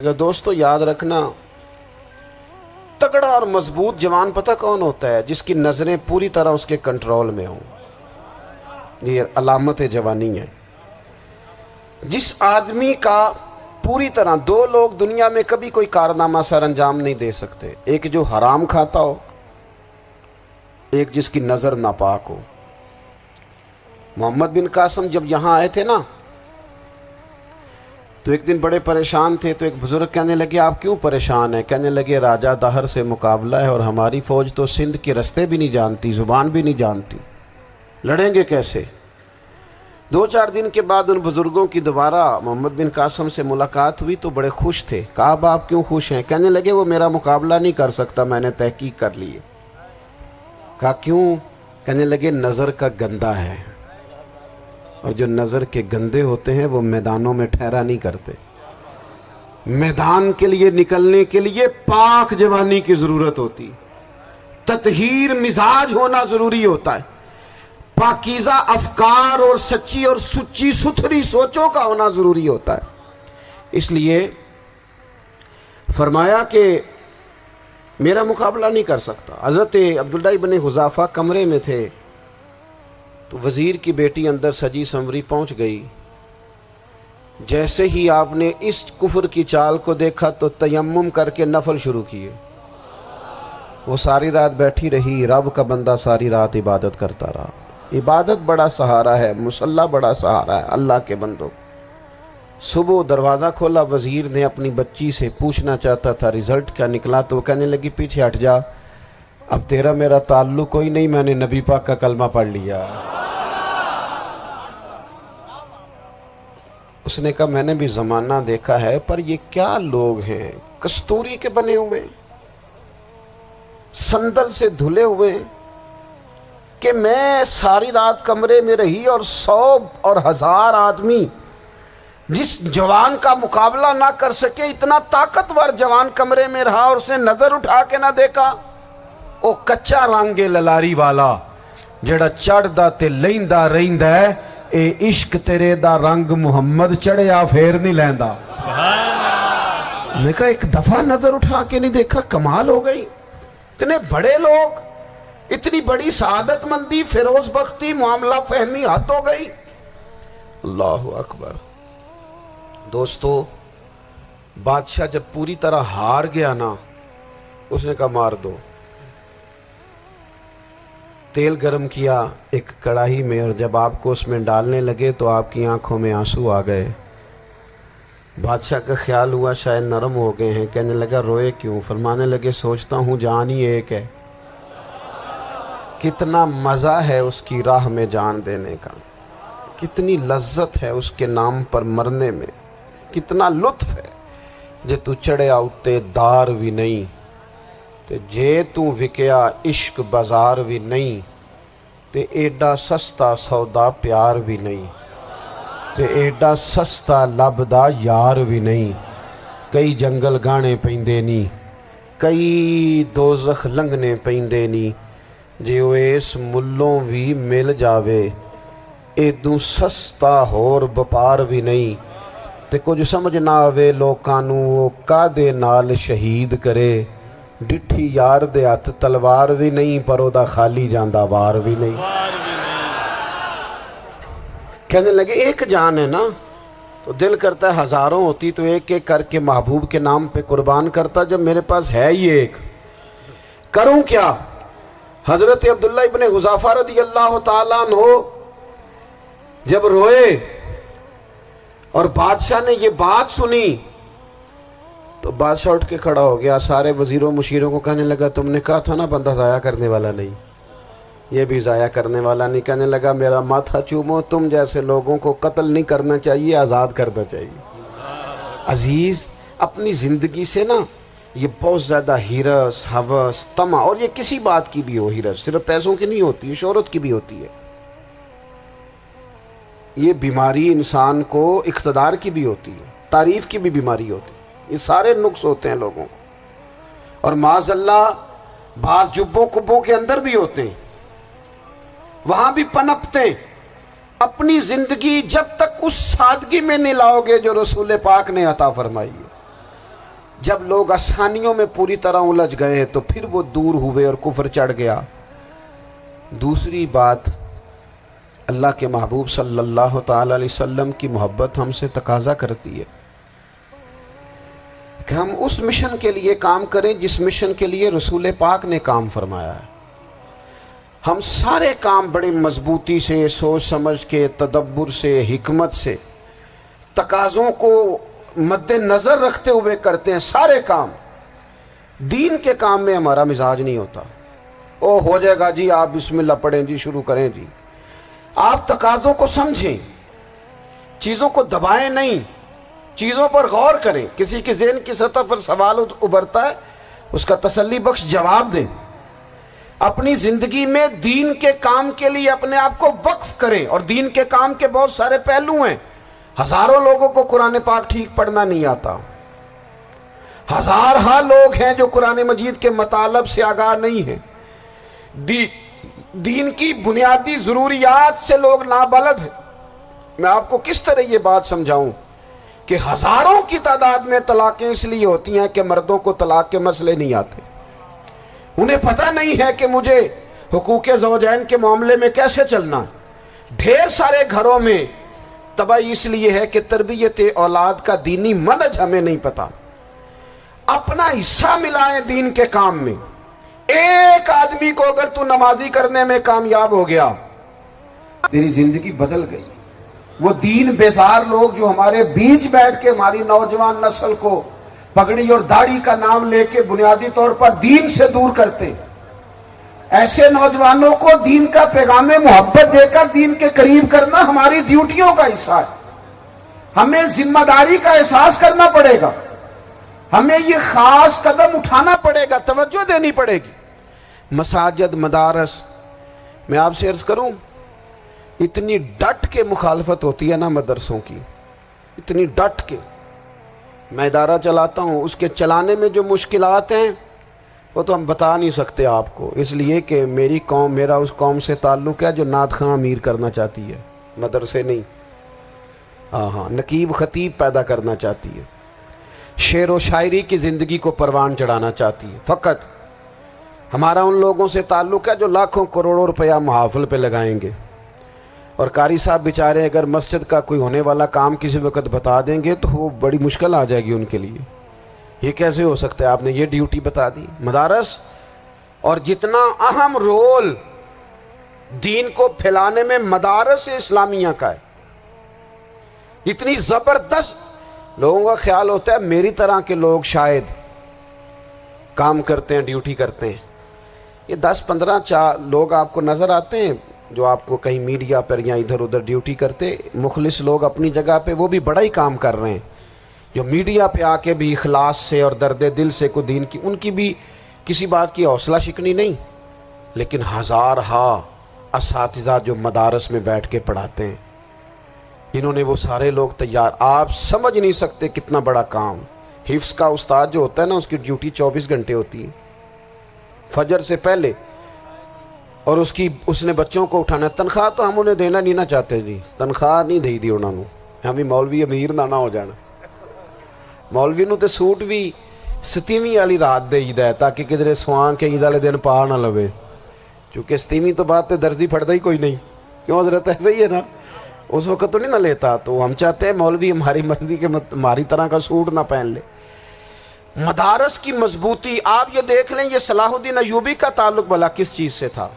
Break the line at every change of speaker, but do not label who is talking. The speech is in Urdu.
دوستو یاد رکھنا، تگڑا اور مضبوط جوان پتہ کون ہوتا ہے؟ جس کی نظریں پوری طرح اس کے کنٹرول میں ہوں۔ یہ علامت جوانی ہے۔ جس آدمی کا پوری طرح، دو لوگ دنیا میں کبھی کوئی کارنامہ سر انجام نہیں دے سکتے، ایک جو حرام کھاتا ہو، ایک جس کی نظر ناپاک ہو۔ محمد بن قاسم جب یہاں آئے تھے نا، تو ایک دن بڑے پریشان تھے، تو ایک بزرگ کہنے لگے آپ کیوں پریشان ہیں؟ کہنے لگے راجہ دہر سے مقابلہ ہے اور ہماری فوج تو سندھ کے رستے بھی نہیں جانتی، زبان بھی نہیں جانتی، لڑیں گے کیسے؟ 2-4 دن کے بعد ان بزرگوں کی دوبارہ محمد بن قاسم سے ملاقات ہوئی تو بڑے خوش تھے۔ کہا اب آپ کیوں خوش ہیں؟ کہنے لگے وہ میرا مقابلہ نہیں کر سکتا، میں نے تحقیق کر لی ہے۔ کہا کیوں؟ کہنے لگے نظر کا گندہ ہے، اور جو نظر کے گندے ہوتے ہیں وہ میدانوں میں ٹھہرا نہیں کرتے۔ میدان کے لیے نکلنے کے لیے پاک جوانی کی ضرورت ہوتی، تطہیر مزاج ہونا ضروری ہوتا ہے، پاکیزہ افکار اور سچی اور سچی ستھری سوچوں کا ہونا ضروری ہوتا ہے۔ اس لیے فرمایا کہ میرا مقابلہ نہیں کر سکتا۔ حضرت عبداللہ ابن حذافہ کمرے میں تھے، تو وزیر کی بیٹی اندر سجی سنوری پہنچ گئی۔ جیسے ہی آپ نے اس کفر کی چال کو دیکھا تو تیمم کر کے نفل شروع کیے۔ وہ ساری رات بیٹھی رہی، رب کا بندہ ساری رات عبادت کرتا رہا۔ عبادت بڑا سہارا ہے، مصلی بڑا سہارا ہے اللہ کے بندوں۔ صبح دروازہ کھولا، وزیر نے اپنی بچی سے پوچھنا چاہتا تھا رزلٹ کیا نکلا، تو وہ کہنے لگی پیچھے ہٹ جا، اب تیرا میرا تعلق کوئی نہیں، میں نے نبی پاک کا کلمہ پڑھ لیا۔ اس نے کہا میں نے بھی زمانہ دیکھا ہے، پر یہ کیا لوگ ہیں، کستوری کے بنے ہوئے، سندل سے دھلے ہوئے، کہ میں ساری رات کمرے میں رہی اور 100 اور 1000 آدمی جس جوان کا مقابلہ نہ کر سکے، اتنا طاقتور جوان کمرے میں رہا اور اسے نظر اٹھا کے نہ دیکھا۔ او کچا رنگ للاری والا جڑا چڑھدا تے لیندا رہندا ہے، اے عشق تیرے دا رنگ محمد چڑھیا پھر نہیں لیندا۔ میں کہا ایک دفعہ نظر اٹھا کے نہیں دیکھا، کمال ہو گئی۔ اتنے بڑے لوگ، اتنی بڑی سعادت مندی، فیروز بختی، معاملہ فہمی حد ہو گئی۔ اللہ اکبر۔ دوستو بادشاہ جب پوری طرح ہار گیا نا، اس نے کہا مار دو۔ تیل گرم کیا ایک کڑاہی میں، اور جب آپ کو اس میں ڈالنے لگے تو آپ کی آنکھوں میں آنسو آ گئے۔ بادشاہ کا خیال ہوا شاید نرم ہو گئے ہیں، کہنے لگا روئے کیوں؟ فرمانے لگے سوچتا ہوں جان ہی ایک ہے، کتنا مزہ ہے اس کی راہ میں جان دینے کا، کتنی لذت ہے اس کے نام پر مرنے میں، کتنا لطف ہے۔ جے تو چڑھیا اتے دار بھی نہیں، تے جے تو وکیا عشق بازار بھی نہیں، تے ایڈا سستا سودا پیار بھی نہیں، تے ایڈا سستا لبدا یار بھی نہیں۔ کئی جنگل گانے پیندے نہیں، کئی دوزخ لنگنے پیندے نہیں، جے وہ اس ملوں بھی مل جاوے، ایدوں سستا ہور بپار بھی نہیں۔ تے کچھ سمجھ نہ آوے لوکاں نوں وہ کادے نال شہید کرے، ڈٹھی یار دے ہاتھ تلوار بھی نہیں، پر او دا خالی جاندہ وار بھی نہیں۔ کہنے لگے ایک جان ہے نا، تو دل کرتا ہے ہزاروں ہوتی تو ایک ایک کر کے محبوب کے نام پہ قربان کرتا، جب میرے پاس ہے ہی ایک، کروں کیا؟ حضرت عبداللہ ابن حذافہ رضی اللہ تعالیٰ عنہ جب روئے اور بادشاہ نے یہ بات سنی، تو بادشاہ اٹھ کے کھڑا ہو گیا، سارے وزیروں مشیروں کو کہنے لگا تم نے کہا تھا نا بندہ ضائع کرنے والا نہیں، یہ بھی ضائع کرنے والا نہیں۔ کہنے لگا میرا ماتھا چومو، تم جیسے لوگوں کو قتل نہیں کرنا چاہیے، آزاد کرنا چاہیے۔ عزیز اپنی زندگی سے نا یہ بہت زیادہ ہرس، ہوس، طمع، اور یہ کسی بات کی بھی ہو، ہرس صرف پیسوں کی نہیں ہوتی ہے، شہرت کی بھی ہوتی ہے، یہ بیماری انسان کو اقتدار کی بھی ہوتی ہے، تعریف کی بھی بیماری ہوتی ہے، یہ سارے نقص ہوتے ہیں لوگوں کو، اور معاذ اللہ بعض جبوں کبوں کے اندر بھی ہوتے ہیں، وہاں بھی پنپتے ہیں۔ اپنی زندگی جب تک اس سادگی میں نہیں لاؤ گے جو رسول پاک نے عطا فرمائی ہے، جب لوگ آسانیوں میں پوری طرح الجھ گئے تو پھر وہ دور ہوئے اور کفر چڑھ گیا۔ دوسری بات، اللہ کے محبوب صلی اللہ تعالی علیہ وسلم کی محبت ہم سے تقاضا کرتی ہے کہ ہم اس مشن کے لیے کام کریں جس مشن کے لیے رسول پاک نے کام فرمایا ہے۔ ہم سارے کام بڑے مضبوطی سے، سوچ سمجھ کے، تدبر سے، حکمت سے، تقاضوں کو مد نظر رکھتے ہوئے کرتے ہیں سارے کام۔ دین کے کام میں ہمارا مزاج نہیں ہوتا، او ہو جائے گا جی، آپ بسم اللہ پڑھیں جی، شروع کریں جی۔ آپ تقاضوں کو سمجھیں، چیزوں کو دبائیں نہیں، چیزوں پر غور کریں۔ کسی کے ذہن کی سطح پر سوال ابھرتا ہے، اس کا تسلی بخش جواب دیں۔ اپنی زندگی میں دین کے کام کے لیے اپنے آپ کو وقف کریں، اور دین کے کام کے بہت سارے پہلو ہیں۔ ہزاروں لوگوں کو قرآن پاک ٹھیک پڑھنا نہیں آتا، ہزارہ لوگ ہیں جو قرآن مجید کے مطالب سے آگاہ نہیں ہیں، دین کی بنیادی ضروریات سے لوگ نابلد ہیں۔ میں آپ کو کس طرح یہ بات سمجھاؤں کہ ہزاروں کی تعداد میں طلاقیں اس لیے ہوتی ہیں کہ مردوں کو طلاق کے مسئلے نہیں آتے، انہیں پتہ نہیں ہے کہ مجھے حقوق زوجین کے معاملے میں کیسے چلنا۔ ڈھیر سارے گھروں میں تباہی اس لیے ہے کہ تربیت اولاد کا دینی منہج ہمیں نہیں پتا۔ اپنا حصہ ملائیں دین کے کام میں۔ ایک آدمی کو اگر تو نمازی کرنے میں کامیاب ہو گیا، تیری زندگی بدل گئی۔ وہ دین بیزار لوگ جو ہمارے بیچ بیٹھ کے ہماری نوجوان نسل کو پگڑی اور داڑھی کا نام لے کے بنیادی طور پر دین سے دور کرتے، ایسے نوجوانوں کو دین کا پیغام محبت دے کر دین کے قریب کرنا ہماری ڈیوٹیوں کا حصہ ہے۔ ہمیں ذمہ داری کا احساس کرنا پڑے گا، ہمیں یہ خاص قدم اٹھانا پڑے گا، توجہ دینی پڑے گی۔ مساجد، مدارس، میں آپ سے عرض کروں، اتنی ڈٹ کے مخالفت ہوتی ہے نا مدرسوں کی، اتنی ڈٹ کے۔ میں ادارہ چلاتا ہوں، اس کے چلانے میں جو مشکلات ہیں وہ تو ہم بتا نہیں سکتے آپ کو، اس لیے کہ میری قوم، میرا اس قوم سے تعلق ہے جو نعت خواں امیر کرنا چاہتی ہے، مدرسے نہیں۔ ہاں، نقیب خطیب پیدا کرنا چاہتی ہے، شعر و شاعری کی زندگی کو پروان چڑھانا چاہتی ہے۔ فقط ہمارا ان لوگوں سے تعلق ہے جو لاکھوں کروڑوں روپیہ محافل پہ لگائیں گے، اور قاری صاحب بیچارے اگر مسجد کا کوئی ہونے والا کام کسی وقت بتا دیں گے تو وہ بڑی مشکل آ جائے گی ان کے لیے۔ یہ کیسے ہو سکتا ہے، آپ نے یہ ڈیوٹی بتا دی۔ مدارس، اور جتنا اہم رول دین کو پھیلانے میں مدارس اسلامیہ کا ہے، اتنی زبردست، لوگوں کا خیال ہوتا ہے میری طرح کے لوگ شاید کام کرتے ہیں، ڈیوٹی کرتے ہیں۔ یہ 10-15 لوگ آپ کو نظر آتے ہیں جو آپ کو کہیں میڈیا پر یا ادھر ادھر ڈیوٹی کرتے، مخلص لوگ اپنی جگہ پہ، وہ بھی بڑا ہی کام کر رہے ہیں، جو میڈیا پہ آ کے بھی اخلاص سے اور درد دل سے کو دین کی، ان کی بھی کسی بات کی حوصلہ شکنی نہیں۔ لیکن ہزارہ اساتذہ جو مدارس میں بیٹھ کے پڑھاتے ہیں، جنہوں نے وہ سارے لوگ تیار، آپ سمجھ نہیں سکتے کتنا بڑا کام۔ حفظ کا استاد جو ہوتا ہے نا، اس کی ڈیوٹی 24 گھنٹے ہوتی ہے، فجر سے پہلے، اور اس نے بچوں کو اٹھانا۔ تنخواہ تو ہم انہیں دینا نہیں نہ چاہتے جی، تنخواہ نہیں دی انہوں نے، ہمیں مولوی امیر نہ ہو جانا۔ مولوی نو تے سوٹ بھی 27ویں والی رات دے ہے تاکہ کدھر سوان کے عید والے دن پا نہ لوے، چونکہ 27ویں تو بات تے درزی پھڑتا ہی کوئی نہیں، کیوں حضرت ایسے ہی ہے نا، اس وقت تو نہیں نہ لیتا۔ تو ہم چاہتے ہیں مولوی ہماری مرضی کے ہماری طرح کا سوٹ نہ پہن لے۔ مدارس کی مضبوطی، آپ یہ دیکھ لیں، یہ صلاح الدین ایوبی کا تعلق بھلا کس چیز سے تھا؟